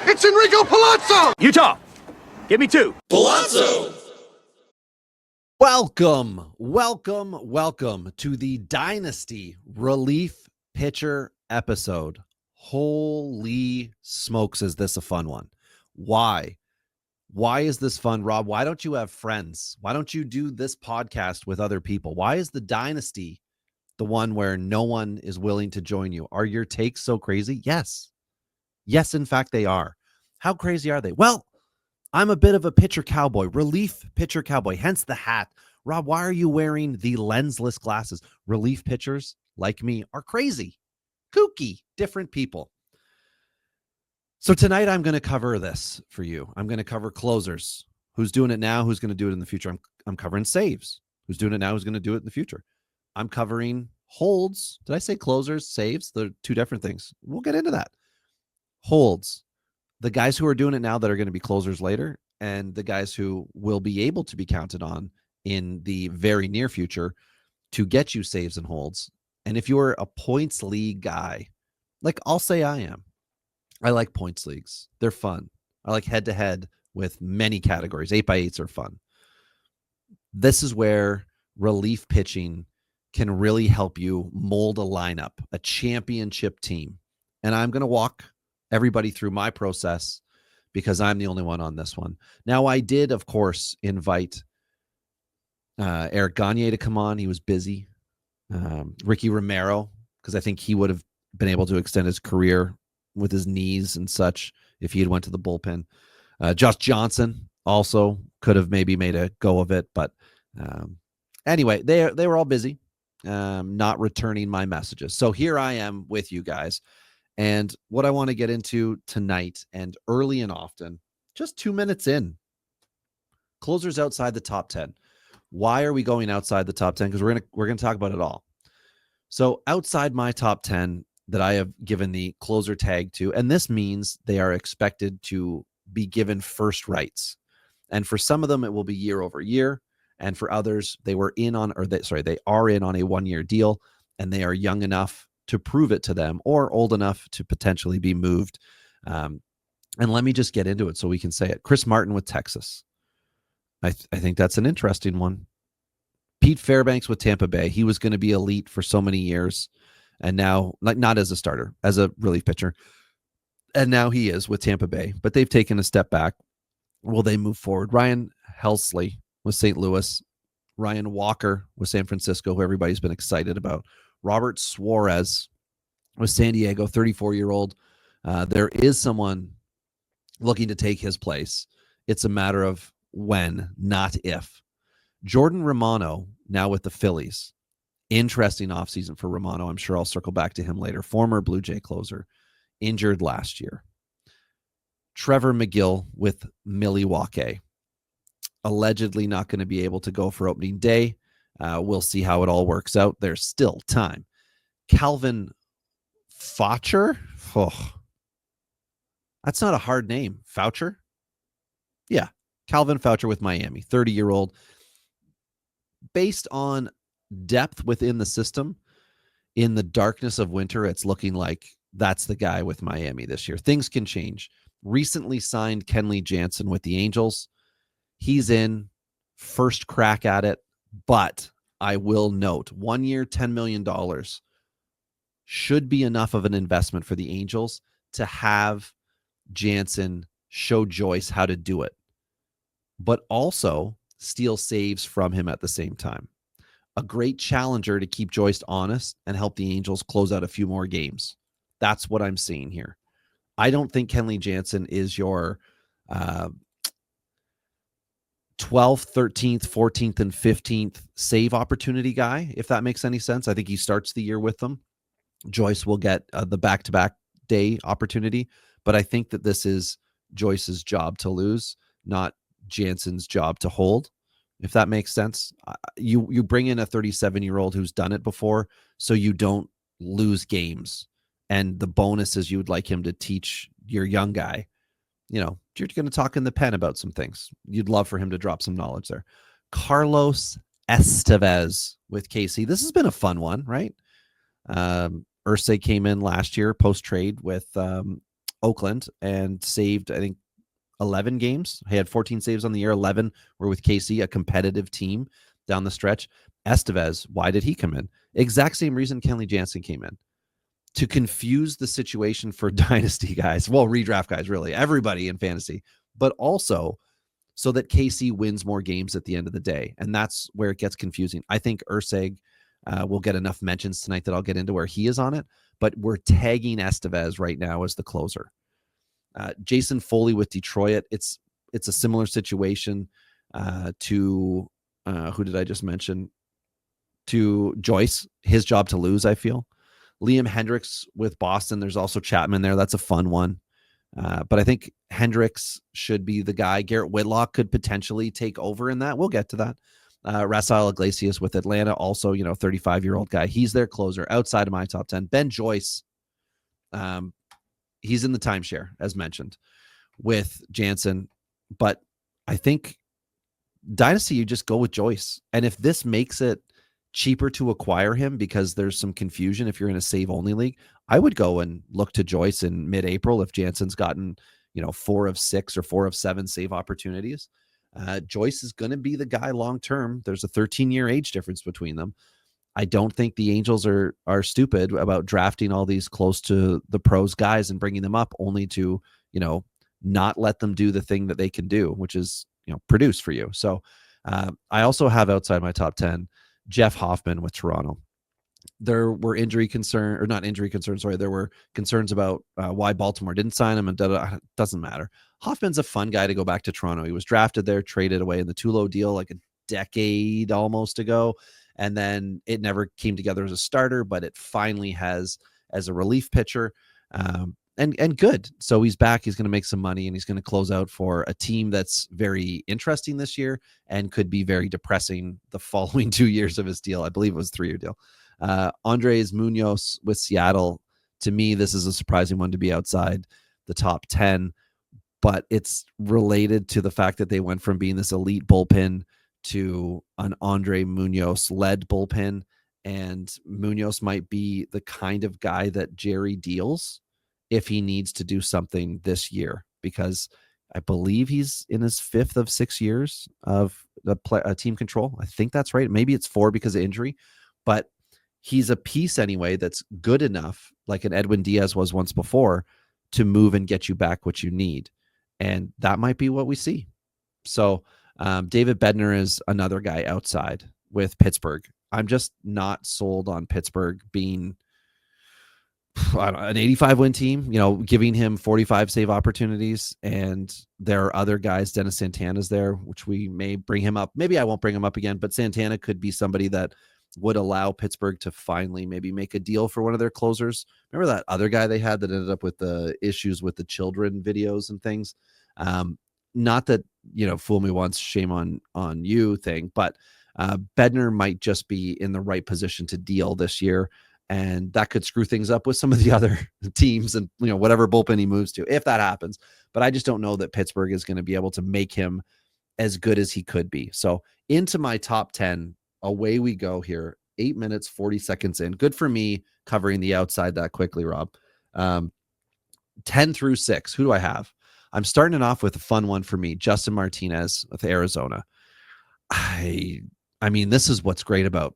It's Enrico Palazzo! Utah, give me 2. Palazzo! Welcome to the Dynasty Relief Pitcher episode. Holy smokes, is this a fun one? Why? Why is this fun, Rob? Why don't you have friends? Why don't you do this podcast with other people? Why is the Dynasty the one where no one is willing to join you? Are your takes so crazy? Yes. Yes, in fact, they are. How crazy are they? Well, I'm a bit of a pitcher cowboy, relief pitcher cowboy, hence the hat. Rob, why are you wearing the lensless glasses? Relief pitchers like me are crazy, kooky, different people. So tonight I'm going to cover this for you. I'm going to cover closers. Who's doing it now? Who's going to do it in the future? I'm covering saves. Who's doing it now? Who's going to do it in the future? I'm covering holds. Did I say closers, saves? They're two different things. We'll get into that. Holds. The guys who are doing it now that are going to be closers later, and the guys who will be able to be counted on in the very near future to get you saves and holds. And if you're a points league guy, like I'll say I am, I like points leagues. They're fun. I like head-to-head with many categories. 8x8s are fun. This is where relief pitching can really help you mold a lineup, a championship team. And I'm going to walk everybody through my process because I'm the only one on this one. Now, I did, of course, invite Eric Gagne to come on. He was busy. Ricky Romero, because I think he would have been able to extend his career with his knees and such if he had went to the bullpen. Josh Johnson also could have maybe made a go of it. But anyway, they were all busy, not returning my messages. So here I am with you guys. And what I want to get into tonight and early and often, just 2 minutes in, closers outside the top 10. Why are we going outside the top 10? Because we're gonna talk about it all. So outside my top 10 that I have given the closer tag to, and this means they are expected to be given first rights. And for some of them, it will be year over year. And for others, they are in on a 1-year deal, and they are young enough to prove it to them or old enough to potentially be moved. And let me just get into it so we can say it. Chris Martin with Texas. I think that's an interesting one. Pete Fairbanks with Tampa Bay. He was going to be elite for so many years. And now, like, not as a starter, as a relief pitcher. And now he is with Tampa Bay. But they've taken a step back. Will they move forward? Ryan Helsley with St. Louis. Ryan Walker with San Francisco, who everybody's been excited about. Robert Suarez with San Diego, 34-year-old. There is someone looking to take his place. It's a matter of when, not if. Jordan Romano, now with the Phillies. Interesting offseason for Romano. I'm sure I'll circle back to him later. Former Blue Jay closer. Injured last year. Trevor McGill with Milwaukee. Allegedly not going to be able to go for opening day. We'll see how it all works out. There's still time. Calvin Faucher? Oh, that's not a hard name. Faucher? Yeah. Calvin Faucher with Miami, 30-year-old. Based on depth within the system, in the darkness of winter, it's looking like that's the guy with Miami this year. Things can change. Recently signed Kenley Jansen with the Angels. He's in, first crack at it, but I will note 1 year, $10 million should be enough of an investment for the Angels to have Jansen show Joyce how to do it, but also steal saves from him at the same time. A great challenger to keep Joyce honest and help the Angels close out a few more games. That's what I'm seeing here. I don't think Kenley Jansen is your 12th, 13th, 14th, and 15th save opportunity guy, if that makes any sense. I think he starts the year with them. Joyce will get the back-to-back day opportunity, but I think that this is Joyce's job to lose, not Jansen's job to hold, if that makes sense. You bring in a 37-year-old who's done it before, so you don't lose games. And the bonus is you would like him to teach your young guy. You know, you're going to talk in the pen about some things. You'd love for him to drop some knowledge there. Carlos Estevez with KC. This has been a fun one, right? Irsay came in last year post-trade with Oakland and saved, I think, 11 games. He had 14 saves on the year. 11 were with KC, a competitive team down the stretch. Estevez, why did he come in? Exact same reason Kenley Jansen came in. To confuse the situation for dynasty guys, well, redraft guys, really, everybody in fantasy, but also so that KC wins more games at the end of the day. And that's where it gets confusing. I think Urseg will get enough mentions tonight that I'll get into where he is on it, but we're tagging Estevez right now as the closer. Jason Foley with Detroit, it's a similar situation to who did I just mention? To Joyce, his job to lose, I feel. Liam Hendricks with Boston, there's also Chapman there. That's a fun one. But I think Hendricks should be the guy. Garrett Whitlock could potentially take over in that. We'll get to that. Rafael Iglesias with Atlanta, also, 35-year-old guy. He's their closer outside of my top 10. Ben Joyce, he's in the timeshare, as mentioned, with Jansen. But I think Dynasty, you just go with Joyce. And if this makes it cheaper to acquire him because there's some confusion if you're in a save-only league, I would go and look to Joyce in mid-April if Jansen's gotten, 4 of 6 or 4 of 7 save opportunities. Joyce is going to be the guy long-term. There's a 13-year age difference between them. I don't think the Angels are stupid about drafting all these close to the pros guys and bringing them up only to, not let them do the thing that they can do, which is, produce for you. So I also have outside my top 10, Jeff Hoffman with Toronto. There were there were concerns about why Baltimore didn't sign him, and doesn't matter. Hoffman's a fun guy to go back to Toronto. He was drafted there, traded away in the Tulo deal like a decade almost ago, and then it never came together as a starter, but it finally has as a relief pitcher. And good. So he's back. He's going to make some money, and he's going to close out for a team that's very interesting this year and could be very depressing the following 2 years of his deal. I believe it was a 3-year deal. Andres Munoz with Seattle. To me, this is a surprising one to be outside the top 10, but it's related to the fact that they went from being this elite bullpen to an Andre Munoz-led bullpen, and Munoz might be the kind of guy that Jerry deals if he needs to do something this year, because I believe he's in his 5th of 6 years of team control. I think that's right. Maybe it's 4 because of injury, but he's a piece anyway that's good enough, like an Edwin Diaz was once before, to move and get you back what you need. And that might be what we see. So David Bednar is another guy outside with Pittsburgh. I'm just not sold on Pittsburgh being an 85-win team, giving him 45 save opportunities. And there are other guys. Dennis Santana's there, which we may bring him up. Maybe I won't bring him up again, but Santana could be somebody that would allow Pittsburgh to finally maybe make a deal for one of their closers. Remember that other guy they had that ended up with the issues with the children videos and things? Not that, fool me once, shame on you thing, but Bednar might just be in the right position to deal this year. And that could screw things up with some of the other teams and, whatever bullpen he moves to, if that happens. But I just don't know that Pittsburgh is going to be able to make him as good as he could be. So into my top 10, away we go here. 8 minutes, 40 seconds in. Good for me covering the outside that quickly, Rob. 10 through 6. Who do I have? I'm starting it off with a fun one for me. Justin Martinez with Arizona. I mean, this is what's great about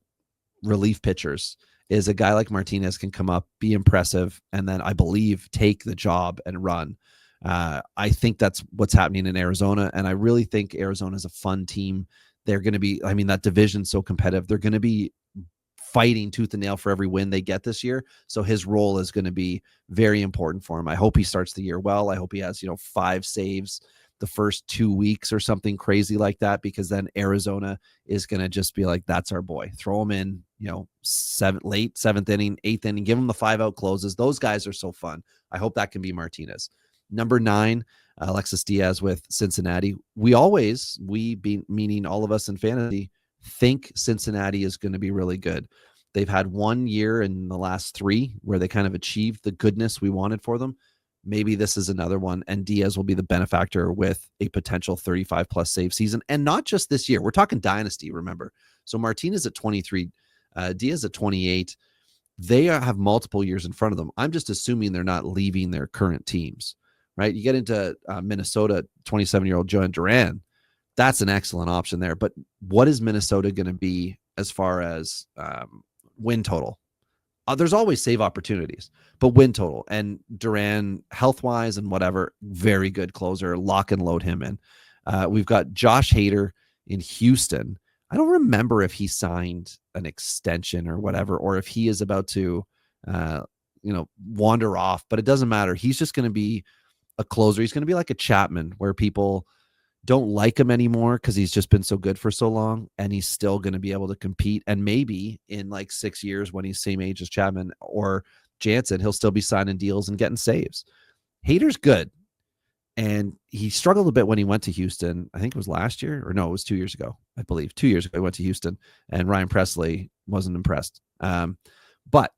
relief pitchers, is a guy like Martinez can come up, be impressive, and then I believe take the job and run. I think that's what's happening in Arizona, and I really think Arizona is a fun team. They're going to be, that division's so competitive. They're going to be fighting tooth and nail for every win they get this year. So his role is going to be very important for him. I hope he starts the year well. I hope he has, 5 saves the first 2 weeks or something crazy like that, because then Arizona is going to just be like, that's our boy. Throw him in, late 7th inning, 8th inning, give him the 5-out closes. Those guys are so fun. I hope that can be Martinez. Number 9, Alexis Diaz with Cincinnati. Meaning all of us in fantasy, think Cincinnati is going to be really good. They've had 1 year in the last 3 where they kind of achieved the goodness we wanted for them. Maybe this is another one, and Diaz will be the benefactor with a potential 35-plus save season. And not just this year. We're talking Dynasty, remember. So Martinez at 23, Diaz at 28. They have multiple years in front of them. I'm just assuming they're not leaving their current teams. right? You get into Minnesota, 27-year-old Joan Duran. That's an excellent option there. But what is Minnesota going to be as far as win total? There's always save opportunities, but win total and Duran health wise and whatever, very good closer. Lock and load him in. We've got Josh Hader in Houston. I don't remember if he signed an extension or whatever, or if he is about to, wander off, but it doesn't matter. He's just going to be a closer. He's going to be like a Chapman where people don't like him anymore because he's just been so good for so long, and he's still going to be able to compete. And maybe in like 6 years when he's same age as Chapman or Jansen, he'll still be signing deals and getting saves. Hader's good. And he struggled a bit when he went to Houston. I think it was last year, or no, it was 2 years ago. I believe 2 years ago he went to Houston, and Ryan Presley wasn't impressed. But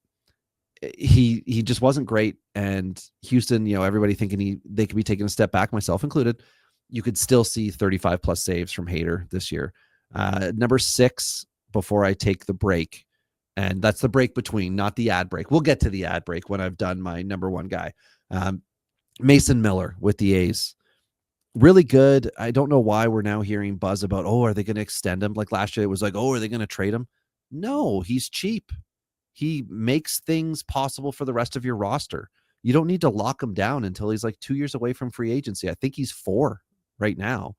he just wasn't great. And Houston, everybody thinking they could be taking a step back, myself included. You could still see 35 plus saves from Hader this year. Number 6, before I take the break, and that's the break between, not the ad break. We'll get to the ad break when I've done my number 1 guy. Mason Miller with the A's. Really good. I don't know why we're now hearing buzz about, are they going to extend him? Like last year, it was like, are they going to trade him? No, he's cheap. He makes things possible for the rest of your roster. You don't need to lock him down until he's like 2 years away from free agency. I think he's 4 right now.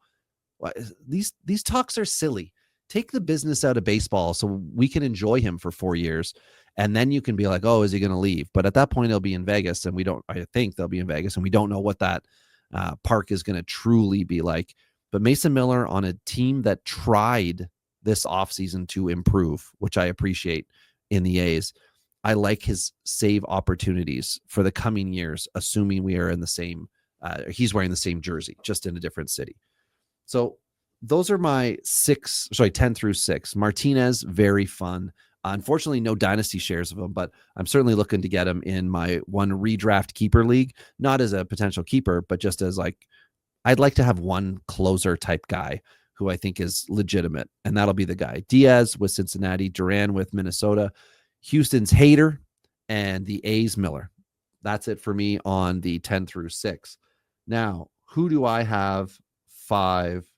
These talks are silly. Take the business out of baseball so we can enjoy him for 4 years. And then you can be like, is he going to leave? But at that point, he'll be in Vegas. And I think they'll be in Vegas. And we don't know what that park is going to truly be like. But Mason Miller on a team that tried this offseason to improve, which I appreciate in the A's. I like his save opportunities for the coming years, assuming we are in the same, he's wearing the same jersey, just in a different city. So those are my 10 through 6. Martinez, very fun. Unfortunately, no Dynasty shares of him, but I'm certainly looking to get him in my one redraft keeper league, not as a potential keeper, but just as I'd like to have one closer type guy who I think is legitimate, and that'll be the guy. Diaz with Cincinnati, Duran with Minnesota, Houston's Hader, and the A's Miller. That's it for me on the 10 through 6. Now, who do I have 5,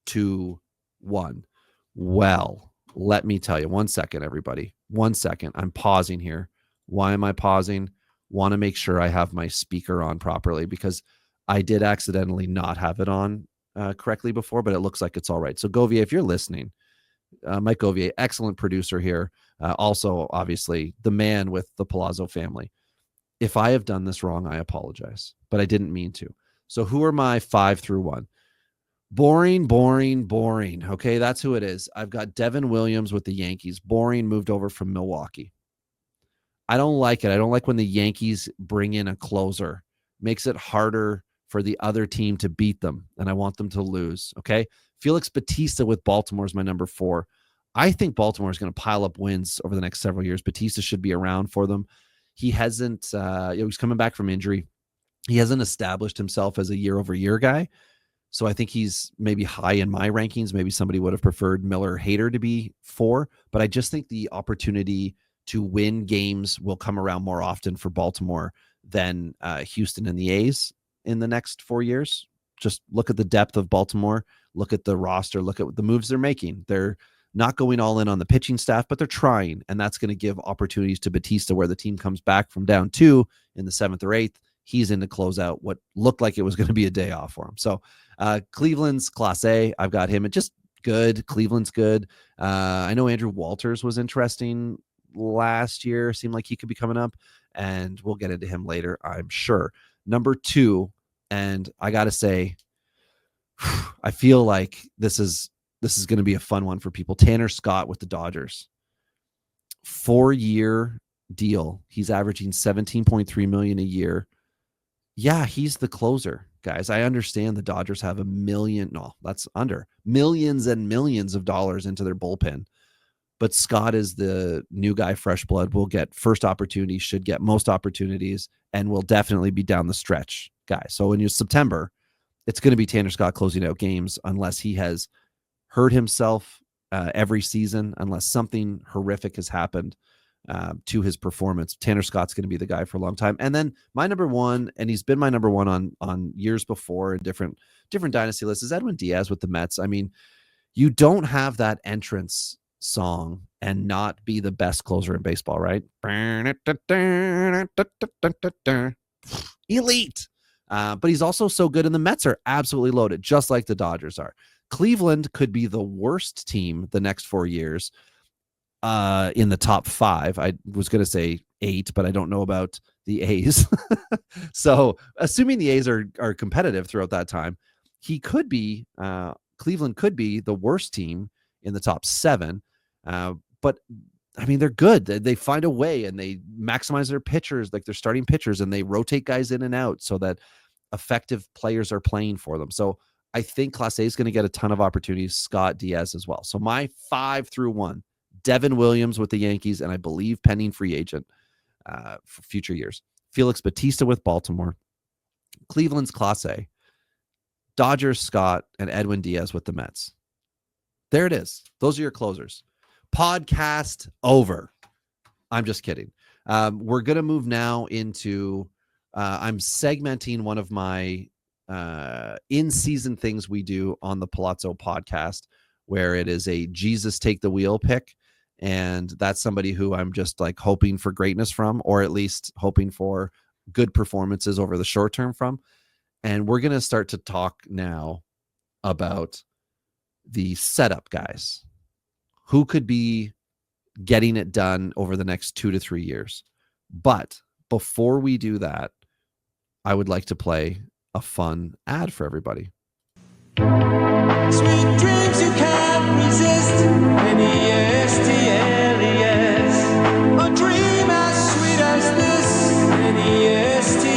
2, 1? Well, let me tell you. 1 second, everybody. 1 second. I'm pausing here. Why am I pausing? Want to make sure I have my speaker on properly because I did accidentally not have it on correctly before, but it looks like it's all right. So Govier, if you're listening, Mike Govier, excellent producer here. Also, obviously, the man with the Palazzo family. If I have done this wrong, I apologize, but I didn't mean to. So who are my 5 through 1? Boring. Okay, that's who it is. I've got Devin Williams with the Yankees. Boring, moved over from Milwaukee. I don't like it. I don't like when the Yankees bring in a closer. Makes it harder for the other team to beat them, and I want them to lose, okay? Felix Bautista with Baltimore is my number 4. I think Baltimore is going to pile up wins over the next several years. Bautista should be around for them. He hasn't, he's coming back from injury. He hasn't established himself as a year-over-year guy. So I think he's maybe high in my rankings. Maybe somebody would have preferred Miller Hader to be 4, but I just think the opportunity to win games will come around more often for Baltimore than Houston and the A's in the next 4 years. Just look at the depth of Baltimore, look at the roster, look at the moves they're making. They're not going all in on the pitching staff, but they're trying, and that's going to give opportunities to Bautista where the team comes back from down 2 in the 7th or 8th. He's in to close out what looked like it was going to be a day off for him. So Cleveland's Class A. I've got him at just good. Cleveland's good. I know Andrew Walters was interesting last year. Seemed like he could be coming up, and we'll get into him later, I'm sure. Number 2, and I got to say, I feel like this is going to be a fun one for people. Tanner Scott with the Dodgers. 4-year deal. He's averaging $17.3 million a year. Yeah, he's the closer, guys. I understand the Dodgers have millions and millions of dollars into their bullpen. But Scott is the new guy, fresh blood, will get first opportunity, should get most opportunities, and will definitely be down the stretch, guys. So in September, it's going to be Tanner Scott closing out games unless he has hurt himself every season, unless something horrific has happened. to his performance. Tanner Scott's going to be the guy for a long time. And then my number one, and he's been my number one on years before in different dynasty lists, is Edwin Diaz with the Mets. I mean, you don't have that entrance song and not be the best closer in baseball, right? Elite. But he's also so good, and the Mets are absolutely loaded, just like the Dodgers are. Cleveland could be the worst team the next 4 years in the top 5. I was going to say 8, but I don't know about the A's. So assuming the A's are competitive throughout that time, he could be Cleveland could be the worst team in the top 7. But I mean, they're good. They find a way, and they maximize their pitchers, like their starting pitchers, and they rotate guys in and out so that effective players are playing for them. So I think Class A is going to get a ton of opportunities. Scott, Diaz as well. So my 5 through 1, Devin Williams with the Yankees, and I believe pending free agent for future years. Felix Bautista with Baltimore. Cleveland's Class A. Dodgers, Scott, and Edwin Diaz with the Mets. There it is. Those are your closers. Podcast over. I'm just kidding. We're going to move now into, I'm segmenting one of my in-season things we do on the Palazzo podcast, where it is a Jesus take the wheel pick. And that's somebody who I'm just like hoping for greatness from, or at least hoping for good performances over the short term from. And we're going to start to talk now about the setup guys who could be getting it done over the next 2 to 3 years. But before we do that, I would like to play a fun ad for everybody. Sweet dreams you can't resist. N-E-S-T-L-E-S. A dream as sweet as this. N-E-S-T-L-E-S.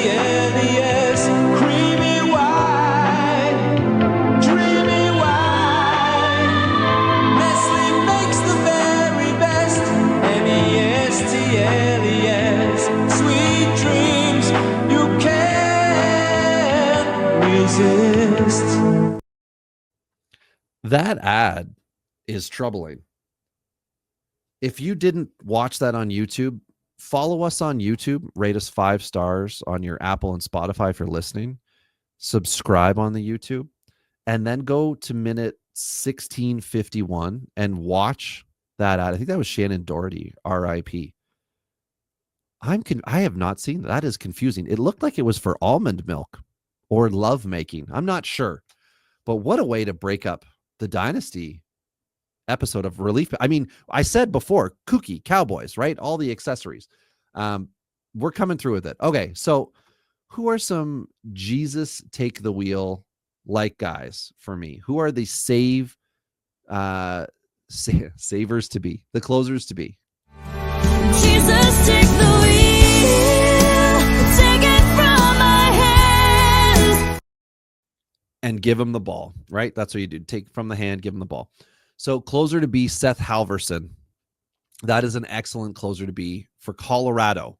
Creamy white, dreamy white. Nestle makes the very best. N-E-S-T-L-E-S. Sweet dreams you can't resist. That ad is troubling. If you didn't watch that on YouTube, follow us on YouTube, rate us 5 stars on your Apple and Spotify for listening, subscribe on the YouTube, and then go to minute 1651 and watch that ad. I think that was Shannon Doherty, RIP. I have not seen that. That is confusing. It looked like it was for almond milk or love making. I'm not sure. But what a way to break up the Dynasty episode of Relief. I mean, I said before, kooky, Cowboys, right? All the accessories. We're coming through with it. Okay, so who are some Jesus take the wheel like guys for me? Who are the savers to be, the closers to be? Jesus, take the wheel, take it from my hands. And give him the ball, right? That's what you do. Take from the hand, give him the ball. So closer to be Seth Halverson. That is an excellent closer to be for Colorado.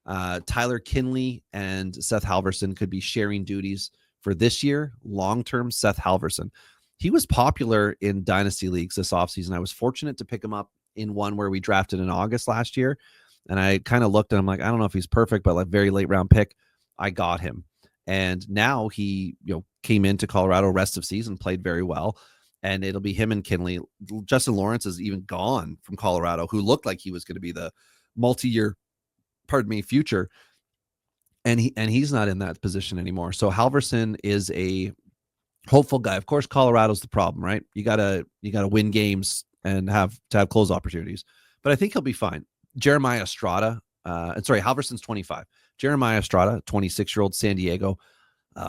Tyler Kinley and Seth Halverson could be sharing duties for this year. Long-term, Seth Halverson. He was popular in Dynasty leagues this offseason. I was fortunate to pick him up in one where we drafted in August last year. And I kind of looked and I'm like, I don't know if he's perfect, but like very late round pick. I got him. And now he, came into Colorado rest of season, played very well. And it'll be him and Kinley. Justin Lawrence is even gone from Colorado, who looked like he was going to be the multi-year, future. And he's not in that position anymore. So Halverson is a hopeful guy. Of course, Colorado's the problem, right? You gotta win games and have close opportunities. But I think he'll be fine. Jeremiah Estrada, Halverson's 25. Jeremiah Estrada, 26-year-old San Diego.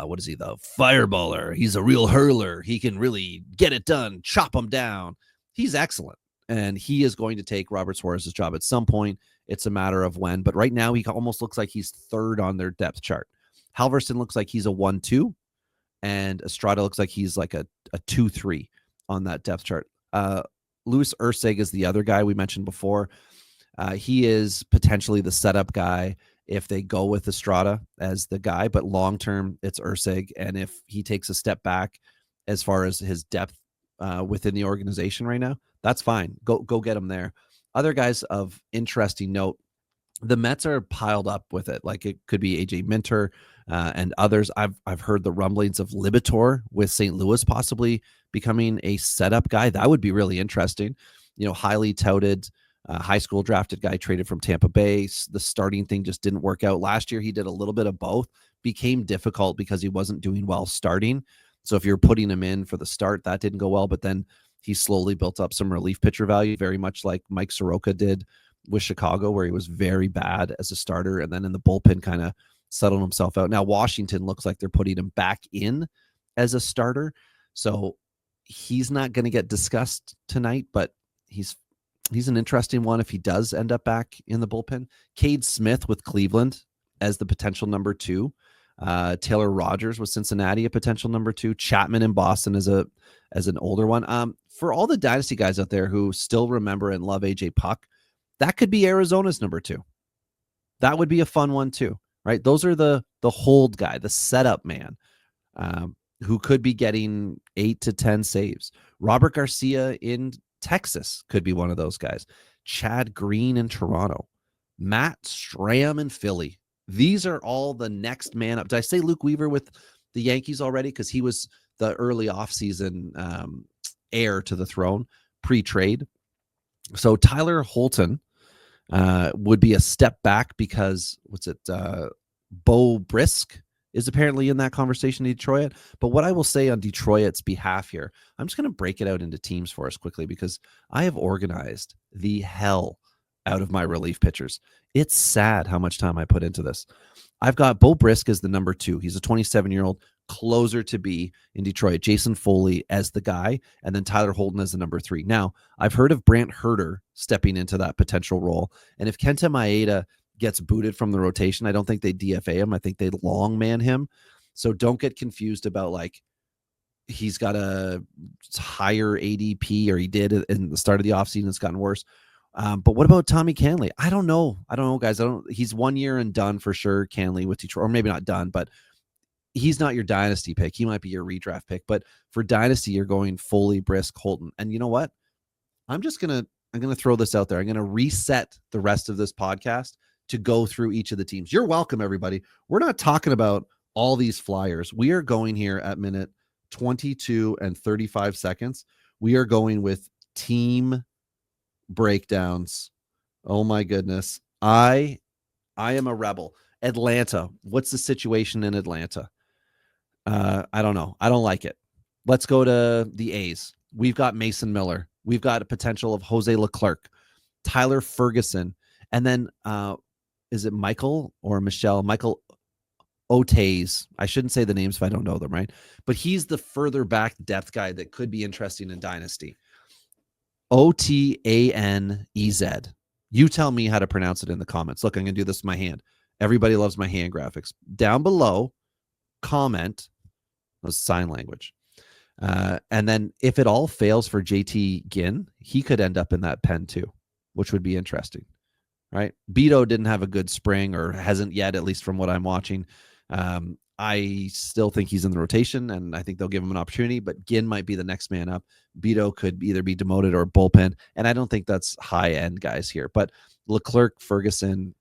What is he, the fireballer? He's a real hurler. He can really get it done, chop him down. He's excellent. And he is going to take Robert Suarez's job at some point. It's a matter of when. But right now, he almost looks like he's third on their depth chart. Halverson looks like he's a 1-2. And Estrada looks like he's like a 2-3 on that depth chart. Luis Ursig is the other guy we mentioned before. He is potentially the setup guy if they go with Estrada as the guy, but long-term it's Ursig. And if he takes a step back as far as his depth within the organization right now, that's fine. Go get him there. Other guys of interesting note, the Mets are piled up with it. Like it could be AJ Minter and others. I've heard the rumblings of Libator with St. Louis possibly becoming a setup guy. That would be really interesting. Highly touted high school drafted guy traded from Tampa Bay. The starting thing just didn't work out. Last year he did a little bit of both. Became difficult because he wasn't doing well starting. So if you're putting him in for the start, that didn't go well. But then he slowly built up some relief pitcher value, very much like Mike Soroka did with Chicago, where he was very bad as a starter and then in the bullpen kind of settled himself out. Now Washington looks like they're putting him back in as a starter. So he's not going to get discussed tonight, but he's an interesting one if he does end up back in the bullpen. Cade Smith with Cleveland as the potential number 2. Taylor Rogers with Cincinnati, a potential number 2. Chapman in Boston as an older one. For all the Dynasty guys out there who still remember and love AJ Puck, that could be Arizona's number 2. That would be a fun one too, right? Those are the hold guy, the setup man, who could be getting 8 to 10 saves. Robert Garcia in Texas could be one of those guys. Chad Green in Toronto. Matt Strahm in Philly. These are all the next man up. Did I say Luke Weaver with the Yankees already? Because he was the early offseason heir to the throne pre-trade. So Tyler Holton would be a step back because Bo Brisk is apparently in that conversation in Detroit. But what I will say on Detroit's behalf here, I'm just going to break it out into teams for us quickly because I have organized the hell out of my relief pitchers. It's sad how much time I put into this. I've got Bo Brisk as the number 2. He's a 27-year-old closer to be in Detroit. Jason Foley as the guy, and then Tyler Holton as the number 3. Now, I've heard of Brant Herter stepping into that potential role. And if Kenta Maeda gets booted from the rotation, I don't think they DFA him. I think they long man him. So don't get confused about like he's got a higher ADP, or he did in the start of the offseason. It's gotten worse. But what about Tommy Canley? I don't know, guys. He's 1 year and done for sure. Canley with Detroit, or maybe not done, but he's not your dynasty pick. He might be your redraft pick, but for dynasty, you're going Foley, Brisk, Holton. And you know what? I'm going to throw this out there. I'm going to reset the rest of this podcast to go through each of the teams. You're welcome, everybody. We're not talking about all these flyers. We are going here at minute 22 and 35 seconds. We are going with team breakdowns. Oh my goodness. I am a rebel. Atlanta. What's the situation in Atlanta? I don't know. I don't like it. Let's go to the A's. We've got Mason Miller. We've got a potential of Jose Leclerc, Tyler Ferguson, and then is it Michael or Michelle? Michael Otays. I shouldn't say the names if I don't know them, right? But he's the further back depth guy that could be interesting in Dynasty. Otanez. You tell me how to pronounce it in the comments. Look, I'm going to do this with my hand. Everybody loves my hand graphics. Down below, comment. That's sign language. And then if it all fails for JT Ginn, he could end up in that pen too, which would be interesting, right? Beto didn't have a good spring, or hasn't yet, at least from what I'm watching. I still think he's in the rotation, and I think they'll give him an opportunity, but Ginn might be the next man up. Beto could either be demoted or bullpen, and I don't think that's high-end guys here. But Leclerc, Ferguson,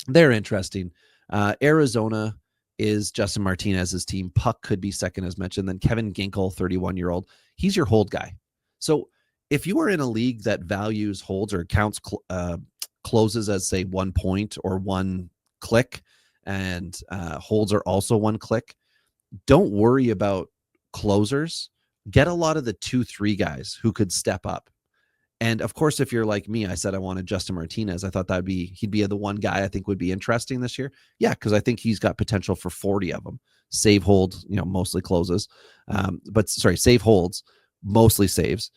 they're interesting. Arizona is Justin Martinez's team. Puck could be second, as mentioned. Then Kevin Ginkel, 31-year-old. He's your hold guy. So if you are in a league that values holds or counts closes as, say, 1 point or 1 click, and holds are also 1 click, don't worry about closers. Get a lot of the 2-3 guys who could step up. And of course, if you're like me, I said I wanted Justin Martinez. I thought he'd be the one guy I think would be interesting this year. Yeah, because I think he's got potential for 40 of them. Save, hold, mostly closes. Save, holds, mostly saves.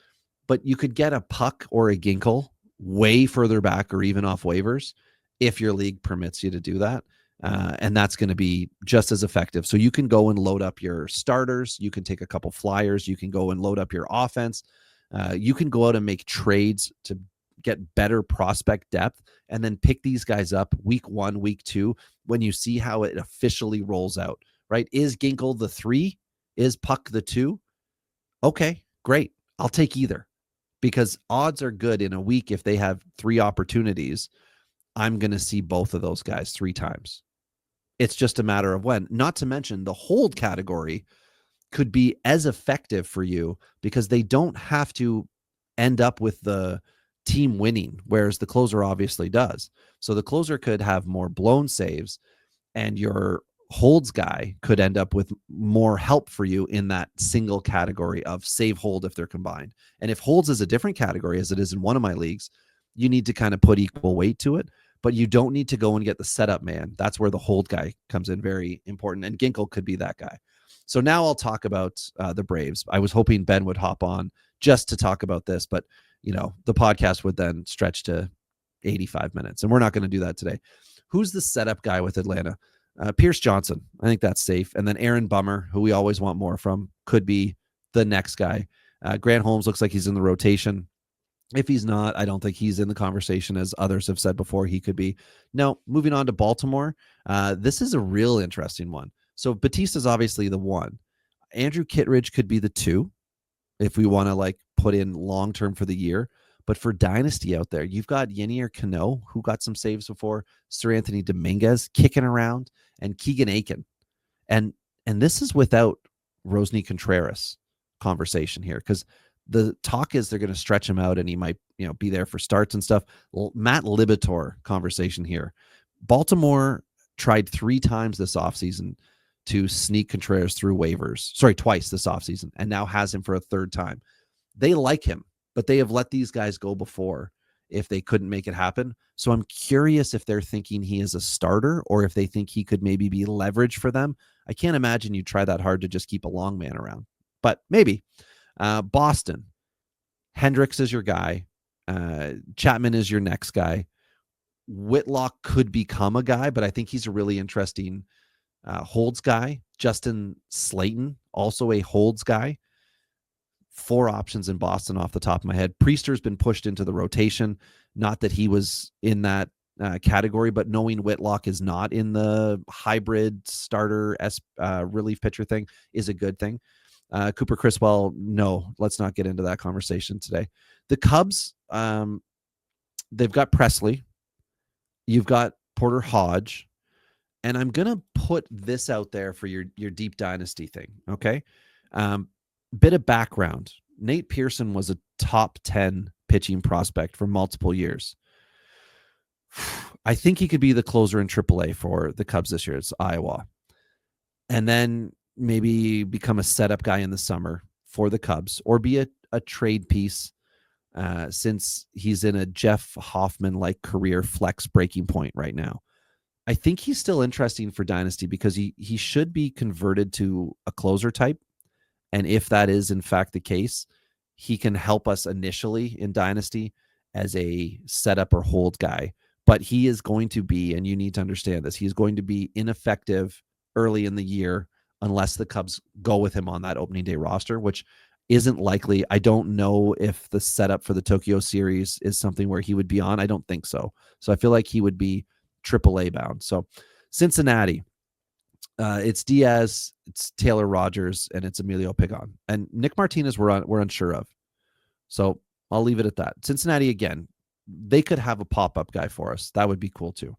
But you could get a Puck or a Ginkel way further back, or even off waivers, if your league permits you to do that. And that's going to be just as effective. So you can go and load up your starters. You can take a couple flyers. You can go and load up your offense. You can go out and make trades to get better prospect depth, and then pick these guys up week 1, week 2, when you see how it officially rolls out, right? Is Ginkel the 3? Is Puck the 2? Okay, great. I'll take either. because odds are good in a week. If they have 3 opportunities, I'm going to see both of those guys 3 times. It's just a matter of when. Not to mention the hold category could be as effective for you because they don't have to end up with the team winning, whereas the closer obviously does. So the closer could have more blown saves, and your holds guy could end up with more help for you in that single category of save hold if they're combined. And if holds is a different category, as it is in one of my leagues, you need to kind of put equal weight to it, but you don't need to go and get the setup man. That's where the hold guy comes in very important, and Ginkel could be that guy. So now I'll talk about the Braves. I was hoping Ben would hop on just to talk about this, but the podcast would then stretch to 85 minutes, and we're not going to do that today. Who's the setup guy with Atlanta? Pierce Johnson. I think that's safe. And then Aaron Bummer, who we always want more from, could be the next guy. Grant Holmes looks like he's in the rotation. If he's not, I don't think he's in the conversation, as others have said before he could be. Now, moving on to Baltimore, this is a real interesting one. So Batista's obviously the 1. Andrew Kittredge could be the 2 if we want to put in long-term for the year. But for Dynasty out there, you've got Yenier Cano, who got some saves before, Sir Anthony Dominguez kicking around, and Keegan Aiken. And this is without Rosny Contreras conversation here, because the talk is they're going to stretch him out and he might be there for starts and stuff. Matt Libator conversation here. Baltimore tried 3 times this offseason to sneak Contreras through waivers. Sorry, twice this offseason, and now has him for a 3rd time. They like him, but they have let these guys go before if they couldn't make it happen. So I'm curious if they're thinking he is a starter or if they think he could maybe be leverage for them. I can't imagine you try that hard to just keep a long man around, but maybe. Boston, Hendricks is your guy. Chapman is your next guy. Whitlock could become a guy, but I think he's a really interesting holds guy. Justin Slayton, also a holds guy. 4 options in Boston off the top of my head. Priester's been pushed into the rotation. Not that he was in that category, but knowing Whitlock is not in the hybrid starter relief pitcher thing is a good thing. Cooper Criswell, no, let's not get into that conversation today. The Cubs, they've got Presley. You've got Porter Hodge. And I'm going to put this out there for your deep dynasty thing, okay? Bit of background. Nate Pearson was a top 10 pitching prospect for multiple years. I think he could be the closer in AAA for the Cubs this year. It's Iowa. And then maybe become a setup guy in the summer for the Cubs, or be a trade piece since he's in a Jeff Hoffman-like career flex breaking point right now. I think he's still interesting for Dynasty because he should be converted to a closer type. And if that is in fact the case, he can help us initially in Dynasty as a setup or hold guy. But he is going to be, and you need to understand this, he's going to be ineffective early in the year unless the Cubs go with him on that opening day roster, which isn't likely. I don't know if the setup for the Tokyo series is something where he would be on. I don't think so. So I feel like he would be AAA bound. So Cincinnati, it's Diaz, it's Taylor Rogers, and it's Emilio Pagan. And Nick Martinez we're unsure of. So I'll leave it at that. Cincinnati, again, they could have a pop-up guy for us. That would be cool too.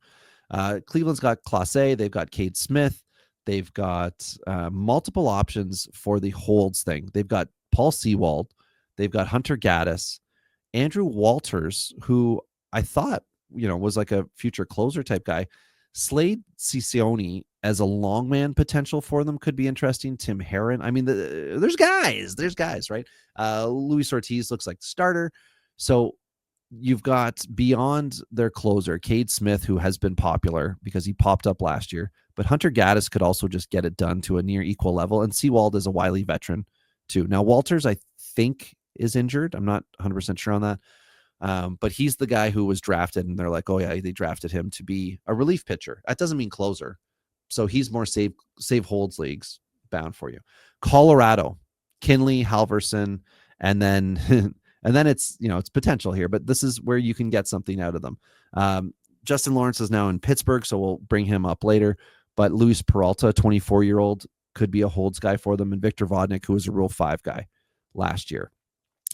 Cleveland's got Clase. They've got Cade Smith. They've got multiple options for the holds thing. They've got Paul Sewald. They've got Hunter Gaddis. Andrew Walters, who I thought, was like a future closer type guy. Slade Ciccione as a long man potential for them could be interesting. Tim Herron. I mean, there's guys, right? Luis Ortiz looks like the starter. So you've got beyond their closer, Cade Smith, who has been popular because he popped up last year, but Hunter Gaddis could also just get it done to a near equal level. And Sewald is a wily veteran too. Now, Walters, I think, is injured. I'm not 100% sure on that. But he's the guy who was drafted, and they're like, oh yeah, they drafted him to be a relief pitcher. That doesn't mean closer. So he's more save holds leagues bound for you. Colorado, Kinley, Halverson, and then and then it's it's potential here, but this is where you can get something out of them. Justin Lawrence is now in Pittsburgh, so we'll bring him up later. But Luis Peralta, 24-year-old, could be a holds guy for them, and Victor Vodnik, who was a Rule 5 guy last year.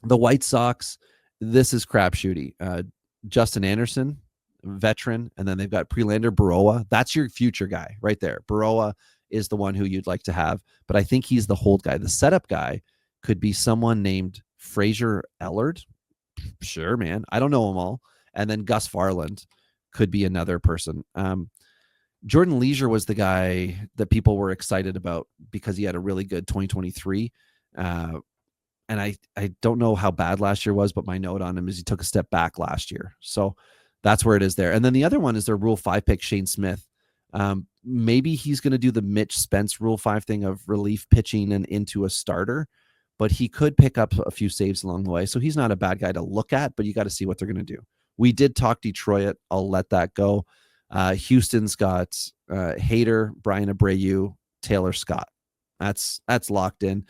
The White Sox, this is crapshooty. Justin Anderson, veteran, and then they've got Prelander Baroa. That's your future guy right there. Baroa is the one who you'd like to have, but I think he's the hold guy. The setup guy could be someone named Fraser Ellard. Sure, man. I don't know them all. And then Gus Farland could be another person. Jordan Leisure was the guy that people were excited about because he had a really good 2023. And I don't know how bad last year was, but my note on him is he took a step back last year. So that's where it is there. And then the other one is their Rule 5 pick, Shane Smith. Maybe he's going to do the Mitch Spence Rule 5 thing of relief pitching and into a starter, but he could pick up a few saves along the way. So he's not a bad guy to look at, but you got to see what they're going to do. We did talk Detroit. I'll let that go. Houston's got Hader, Brian Abreu, Taylor Scott. That's locked in.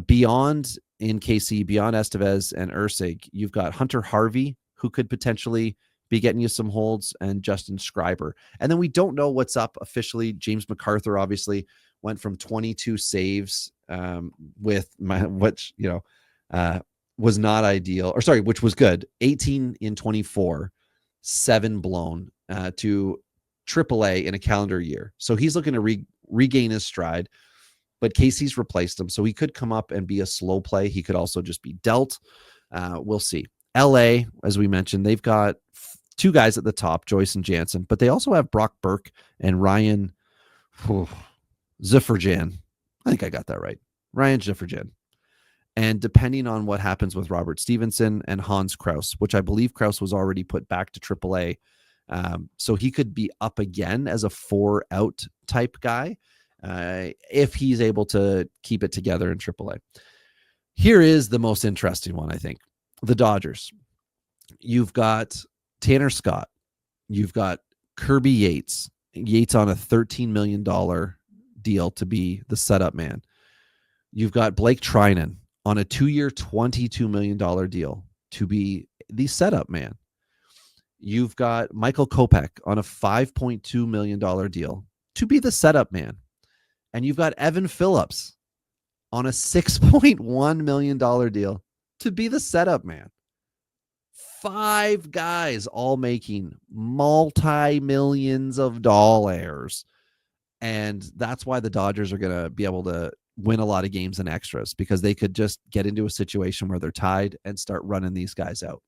Beyond in KC, beyond Estevez and Ursig, you've got Hunter Harvey, who could potentially be getting you some holds, and Justin Schreiber. And then we don't know what's up officially. James MacArthur obviously went from 22 saves which was not ideal, or sorry, which was good. 18 in 24, 7 blown to AAA in a calendar year. So he's looking to regain his stride, but Casey's replaced him. So he could come up and be a slow play. He could also just be dealt. We'll see. LA, as we mentioned, they've got 2 guys at the top, Joyce and Jansen, but they also have Brock Burke and Ryan Zifferjan. I think I got that right. Ryan Zifferjan. And depending on what happens with Robert Stevenson and Hans Kraus, which I believe Kraus was already put back to AAA. So he could be up again as a 4-out type guy if he's able to keep it together in AAA. Here is the most interesting one, I think. The Dodgers. You've got Tanner Scott. You've got Kirby Yates. Yates on a $13 million deal to be the setup man. You've got Blake Trinan on a 2-year, $22 million deal to be the setup man. You've got Michael Kopech on a $5.2 million deal to be the setup man. And you've got Evan Phillips on a $6.1 million deal to be the setup man. 5 guys all making multi-millions of dollars. And that's why the Dodgers are going to be able to win a lot of games and extras, because they could just get into a situation where they're tied and start running these guys out.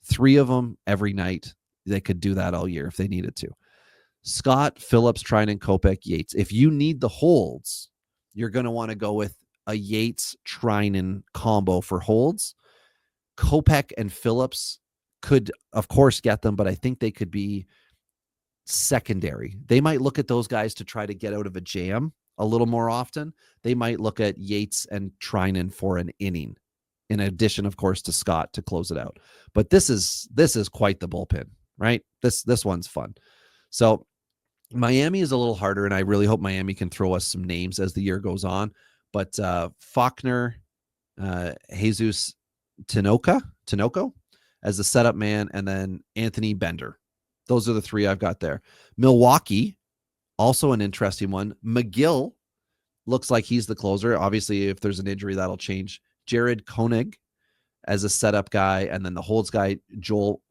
3 of them every night. They could do that all year if they needed to. Scott, Phillips, Trinan, Kopech, Yates. If you need the holds, you're going to want to go with a Yates Trinan combo for holds. Kopech and Phillips could, of course, get them, but I think they could be secondary. They might look at those guys to try to get out of a jam a little more often. They might look at Yates and Trinan for an inning, in addition, of course, to Scott to close it out. But this is quite the bullpen, right? This one's fun. So Miami is a little harder, and I really hope Miami can throw us some names as the year goes on. But Faulkner, Jesus Tinoco as the setup man, and then Anthony Bender. Those are the 3 I've got there. Milwaukee, also an interesting one. McGill looks like he's the closer. Obviously, if there's an injury, that'll change. Jared Koenig as a setup guy, and then the holds guy, Joel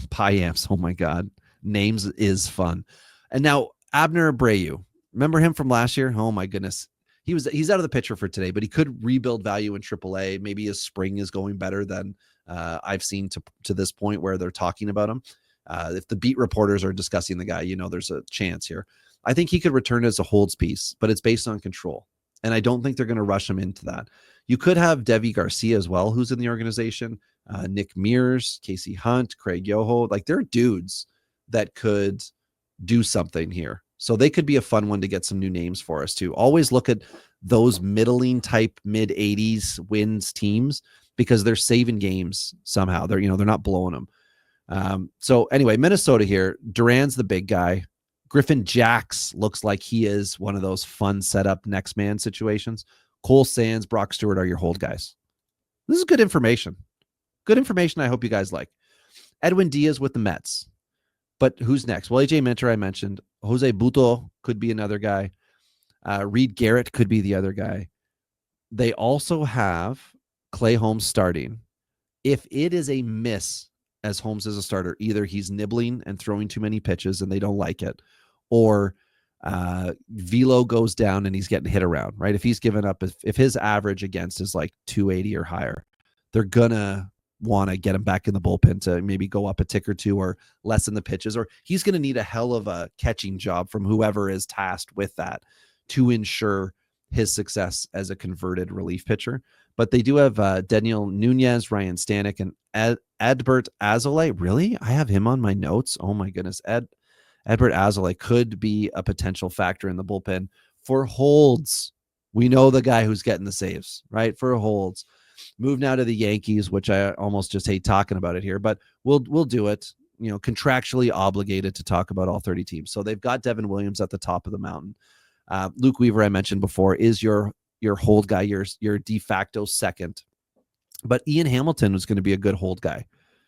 Payamps. Oh my God. Names is fun. And now Abner Abreu. Remember him from last year? Oh my goodness. He's out of the picture for today, but he could rebuild value in AAA. Maybe his spring is going better than I've seen to this point where they're talking about him. If the beat reporters are discussing the guy, there's a chance here. I think he could return as a holds piece, but it's based on control. And I don't think they're going to rush him into that. You could have Devi Garcia as well, who's in the organization. Nick Mears, Casey Hunt, Craig Yoho. Like, they're dudes that could do something here. So they could be a fun one to get some new names for us too. Always look at those middling type mid-80s wins teams, because they're saving games somehow. They're not blowing them. So anyway, Minnesota here. Duran's the big guy. Griffin Jacks looks like he is one of those fun setup next man situations. Cole Sands, Brock Stewart are your hold guys. This is good information. Good information I hope you guys like. Edwin Diaz with the Mets. But who's next? Well, AJ Minter I mentioned. Jose Buto could be another guy. Reed Garrett could be the other guy. They also have Clay Holmes starting. If it is a miss as Holmes is a starter, either he's nibbling and throwing too many pitches and they don't like it, or velo goes down and he's getting hit around, right? If he's given up, if his average against is like 280 or higher, they're gonna want to get him back in the bullpen to maybe go up a tick or two or lessen the pitches, or he's going to need a hell of a catching job from whoever is tasked with that to ensure his success as a converted relief pitcher. But they do have Daniel Nunez, Ryan Stanek, and Edbert Azole. Really? I have him on my notes. Oh my goodness. Edbert Azole could be a potential factor in the bullpen for Holds. We know the guy who's getting the saves, right? For Holds. Move now to the Yankees, which I almost just hate talking about it here, but we'll do it. Contractually obligated to talk about all 30 teams. So they've got Devin Williams at the top of the mountain. Luke Weaver, I mentioned before, is your hold guy, your de facto second. But Ian Hamilton was going to be a good hold guy.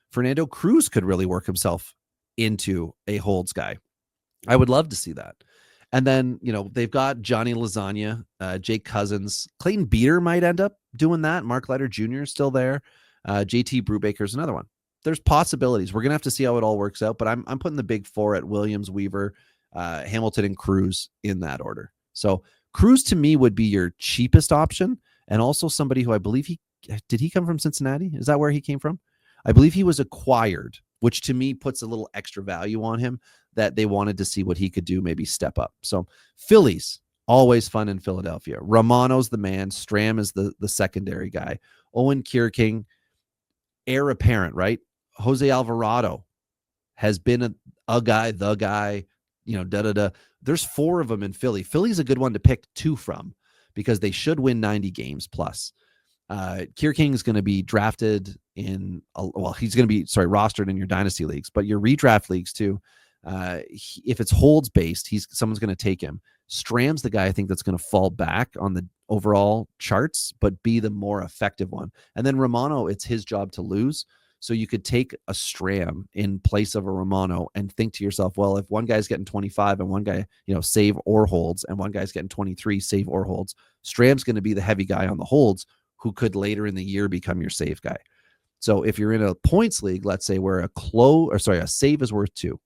Fernando Cruz could really work himself into a holds guy. I would love to see that. And then, they've got Johnny Lasagna, Jake Cousins. Clayton Beater might end up doing that. Mark Leiter Jr. is still there. JT Brubaker's another one. There's possibilities. We're going to have to see how it all works out, but I'm putting the big four at Williams, Weaver, Hamilton, and Cruz in that order. So Cruz to me would be your cheapest option, and also somebody who I believe did he come from Cincinnati? Is that where he came from? I believe he was acquired, which to me puts a little extra value on him that they wanted to see what he could do, maybe step up. So Phillies, always fun in Philadelphia. Romano's the man. Stram is the secondary guy. Owen Kierking, heir apparent, right? Jose Alvarado has been a guy, the guy, There's four of them in Philly. Philly's a good one to pick two from because they should win 90 games plus. Kierking is going to be drafted he's going to be, rostered in your dynasty leagues, but your redraft leagues too. If it's holds based, someone's going to take him. Stram's the guy I think that's going to fall back on the overall charts, but be the more effective one. And then Romano, it's his job to lose. So you could take a Stram in place of a Romano and think to yourself, well, if one guy's getting 25 and one guy, save or holds, and one guy's getting 23, save or holds, Stram's going to be the heavy guy on the holds who could later in the year become your save guy. So if you're in a points league, let's say where a save is worth 2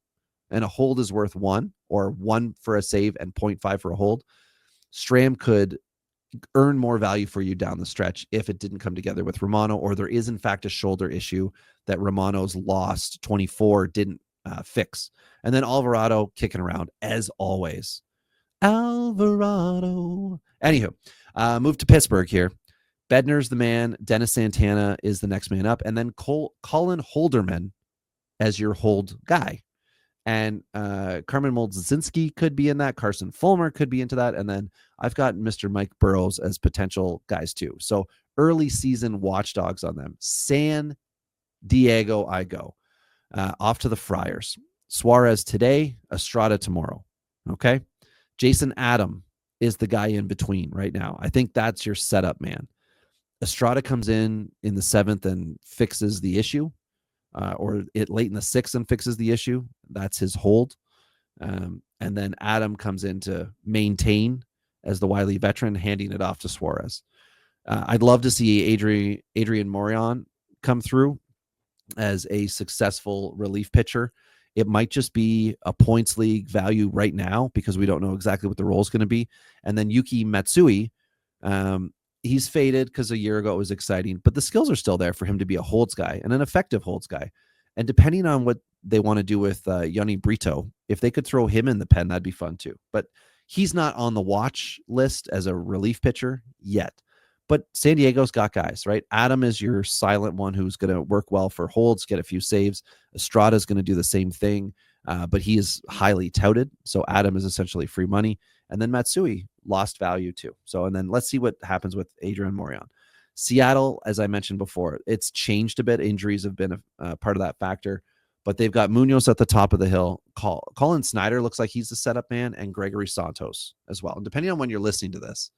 and a hold is worth 1, or 1 for a save and 0.5 for a hold, Stram could earn more value for you down the stretch if it didn't come together with Romano, or there is in fact a shoulder issue that Romano's lost 24 didn't fix. And then Alvarado kicking around as always. Alvarado. Anywho, move to Pittsburgh here. Bednar's the man. Dennis Santana is the next man up. And then Colin Holderman as your hold guy. And Carmen Molzinski could be in that. Carson Fulmer could be into that. And then I've got Mr. Mike Burrows as potential guys too. So early season watchdogs on them. San Diego, I go. Off to the Friars. Suarez today, Estrada tomorrow. Okay. Jason Adam is the guy in between right now. I think that's your setup, man. Estrada comes in the 7th and fixes the issue. Or it late in the 6th and fixes the issue. That's his hold. And then Adam comes in to maintain as the wily veteran, handing it off to Suarez. I'd love to see Adrian Morejon come through as a successful relief pitcher. It might just be a points league value right now because we don't know exactly what the role is going to be. And then Yuki Matsui, he's faded because a year ago it was exciting, but the skills are still there for him to be a holds guy and an effective holds guy. And depending on what they want to do with Yoni Brito, if they could throw him in the pen, that'd be fun too. But he's not on the watch list as a relief pitcher yet. But San Diego's got guys, right? Adam is your silent one who's going to work well for holds, get a few saves. Estrada's going to do the same thing, but he is highly touted. So Adam is essentially free money. And then Matsui lost value too. So, and then let's see what happens with Adrian Morejon. Seattle, as I mentioned before, it's changed a bit. Injuries have been a part of that factor, but they've got Munoz at the top of the hill. Colin Snyder looks like he's the setup man, and Gregory Santos as well. And depending on when you're listening to this,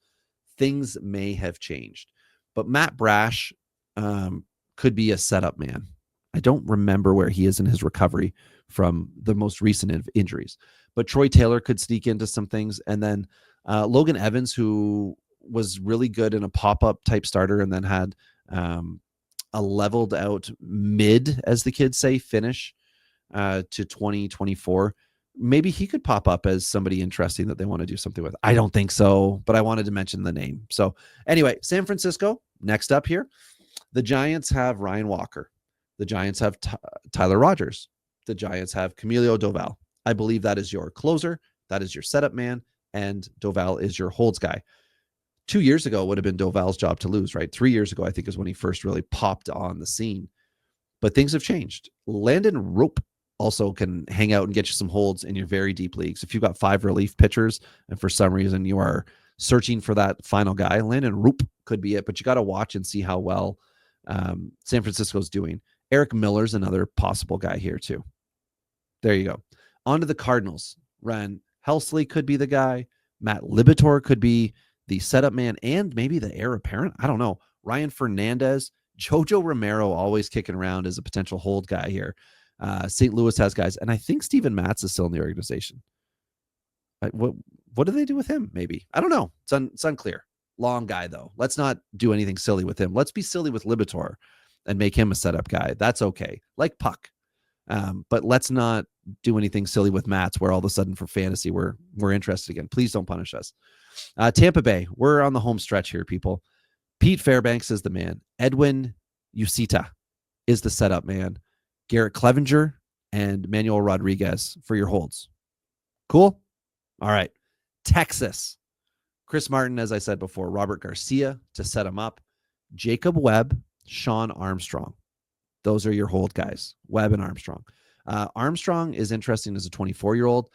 things may have changed. But Matt Brash could be a setup man. I don't remember where he is in his recovery from the most recent injuries. But Troy Taylor could sneak into some things. And then Logan Evans, who was really good in a pop-up type starter and then had a leveled out mid, as the kids say, finish to 2024. Maybe he could pop up as somebody interesting that they want to do something with. I don't think so, but I wanted to mention the name. So anyway, San Francisco, next up here. The Giants have Ryan Walker. The Giants have Tyler Rogers. The Giants have Camilo Doval. I believe that is your closer. That is your setup man. And Doval is your holds guy. 2 years ago would have been Doval's job to lose, right? 3 years ago, I think, is when he first really popped on the scene. But things have changed. Landon Rope also can hang out and get you some holds in your very deep leagues. If you've got 5 relief pitchers and for some reason you are searching for that final guy, Landon Rope could be it, but you got to watch and see how well San Francisco's doing. Eric Miller's another possible guy here too. There you go. On to the Cardinals. Ryan Helsley could be the guy. Matt Libator could be the setup man and maybe the heir apparent. I don't know. Ryan Fernandez, Jojo Romero always kicking around as a potential hold guy here. St. Louis has guys, and I think Steven Matz is still in the organization. What do they do with him? Maybe. I don't know. It's unclear. Long guy, though. Let's not do anything silly with him. Let's be silly with Libator and make him a setup guy. That's okay. Like Puck. But let's not do anything silly with Matz where all of a sudden for fantasy we're interested again. Please don't punish us. Tampa Bay, we're on the home stretch here, people. Pete Fairbanks is the man. Edwin Ucita is the setup man. Garrett Clevenger and Manuel Rodriguez for your holds. Cool? All right. Texas. Chris Martin, as I said before, Robert Garcia to set him up. Jacob Webb, Sean Armstrong. Those are your hold guys, Webb and Armstrong. Armstrong is interesting as a 24-year-old.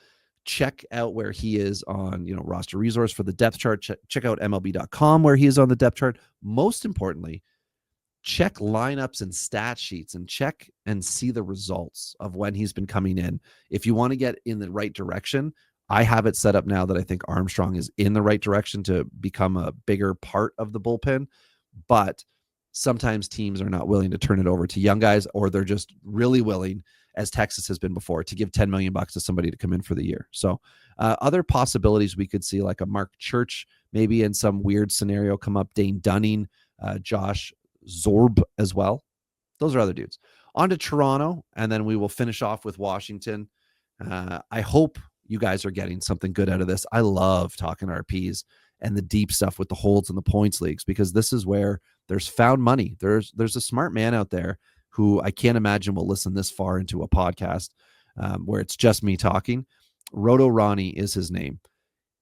Check out where he is on, roster resource for the depth chart. Check out MLB.com where he is on the depth chart. Most importantly, check lineups and stat sheets and check and see the results of when he's been coming in. If you want to get in the right direction, I have it set up now that I think Armstrong is in the right direction to become a bigger part of the bullpen. But sometimes teams are not willing to turn it over to young guys, or they're just really willing, as Texas has been before, to give $10 million to somebody to come in for the year. So other possibilities we could see, like a Mark Church, maybe in some weird scenario come up, Dane Dunning, Josh Zorb as well. Those are other dudes. On to Toronto, and then we will finish off with Washington. I hope you guys are getting something good out of this. I love talking RPs and the deep stuff with the holds and the points leagues, because this is where there's found money. There's a smart man out there who I can't imagine will listen this far into a podcast where it's just me talking. Roto Ronnie is his name.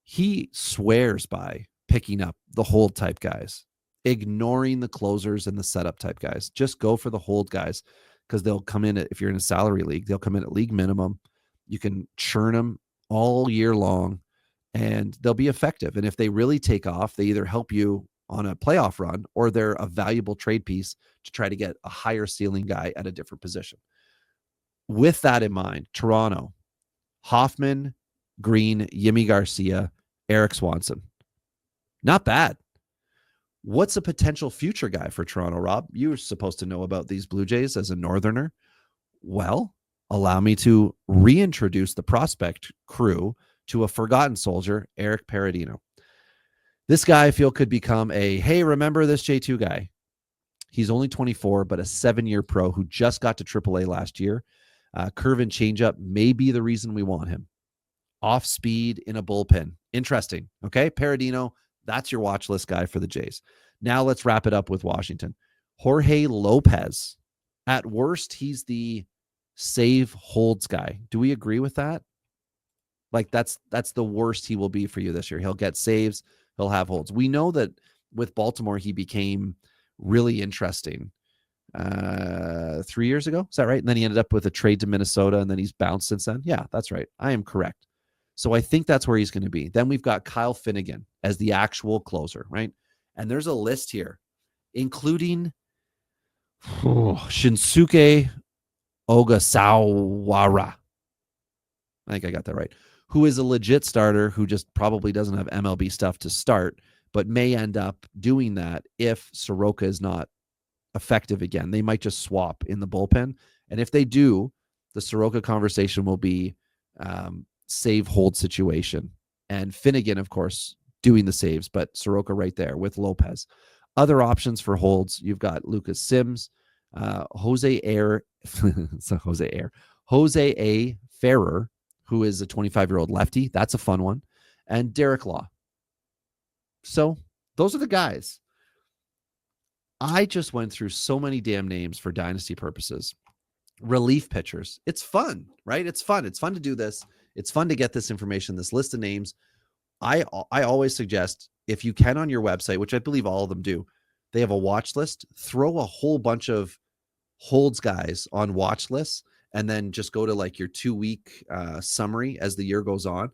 He swears by picking up the hold type guys, ignoring the closers and the setup type guys. Just go for the hold guys, because they'll come in if you're in a salary league, they'll come in at league minimum. You can churn them all year long and they'll be effective. And if they really take off, they either help you on a playoff run or they're a valuable trade piece to try to get a higher ceiling guy at a different position. With that in mind, Toronto, Hoffman, Green, Yimi Garcia, Eric Swanson. Not bad. What's a potential future guy for Toronto, Rob? You're supposed to know about these Blue Jays as a Northerner. Well, allow me to reintroduce the prospect crew to a forgotten soldier, Eric Paradino. This guy I feel could become a, hey, remember this J2 guy? He's only 24, but a 7-year pro who just got to AAA last year. Curve and changeup may be the reason we want him. Off speed in a bullpen. Interesting. Okay, Paradino, that's your watch list guy for the Jays. Now let's wrap it up with Washington. Jorge Lopez. At worst, he's the save holds guy. Do we agree with that? Like that's the worst he will be for you this year. He'll get saves. He'll have holds. We know that with Baltimore, he became really interesting 3 years ago. Is that right? And then he ended up with a trade to Minnesota, and then he's bounced since then. Yeah, that's right. I am correct. So I think that's where he's going to be. Then we've got Kyle Finnegan as the actual closer, right? And there's a list here, including Shinsuke Ogasawara. I think I got that right. Who is a legit starter who just probably doesn't have MLB stuff to start, but may end up doing that if Soroka is not effective again. They might just swap in the bullpen. And if they do, the Soroka conversation will be save hold situation. And Finnegan, of course, doing the saves, but Soroka right there with Lopez. Other options for holds, you've got Lucas Sims, Jose A. Ferrer, who is a 25-year-old lefty. That's a fun one. And Derek Law. So those are the guys. I just went through so many damn names for dynasty purposes. Relief pitchers. It's fun, right? It's fun. It's fun to do this. It's fun to get this information, this list of names. I always suggest, if you can on your website, which I believe all of them do, they have a watch list. Throw a whole bunch of holds guys on watch lists, and then just go to like your 2-week summary as the year goes on,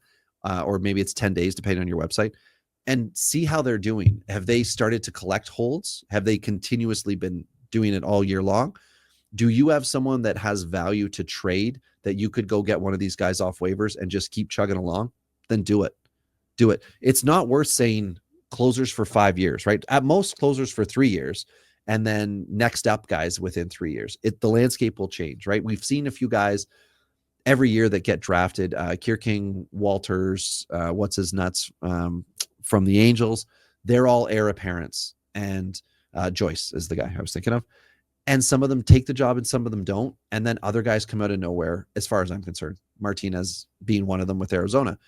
or maybe it's 10 days, depending on your website, and see how they're doing. Have they started to collect holds? Have they continuously been doing it all year long? Do you have someone that has value to trade that you could go get one of these guys off waivers and just keep chugging along? Then do it. Do it. It's not worth saying closers for 5 years, right? At most, closers for 3 years, and then next up guys within 3 years. The landscape will change, right? We've seen a few guys every year that get drafted. Kierking, Walters, what's his nuts from the Angels. They're all heir apparents. And Joyce is the guy I was thinking of. And some of them take the job and some of them don't. And then other guys come out of nowhere, as far as I'm concerned. Martinez being one of them with Arizona.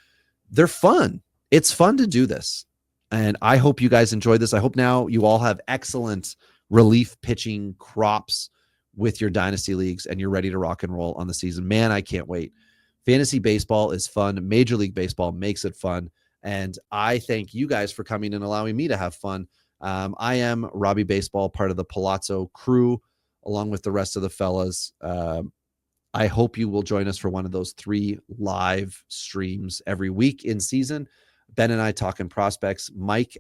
They're fun. It's fun to do this. And I hope you guys enjoy this. I hope now you all have excellent relief pitching crops with your dynasty leagues and you're ready to rock and roll on the season. Man, I can't wait. Fantasy baseball is fun. Major League Baseball makes it fun. And I thank you guys for coming and allowing me to have fun. I am Robbie Baseball, part of the Palazzo crew, along with the rest of the fellas. I hope you will join us for one of those 3 live streams every week in season. Ben and I talking prospects, Mike,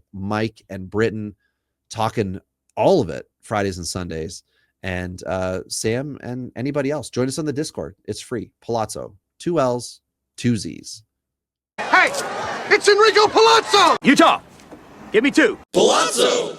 and Britton talking all of it Fridays and Sundays. And Sam and anybody else, join us on the Discord. It's free. Palazzo, 2 L's, 2 Z's. Hey, it's Enrico Palazzo! Utah, give me 2. Palazzo!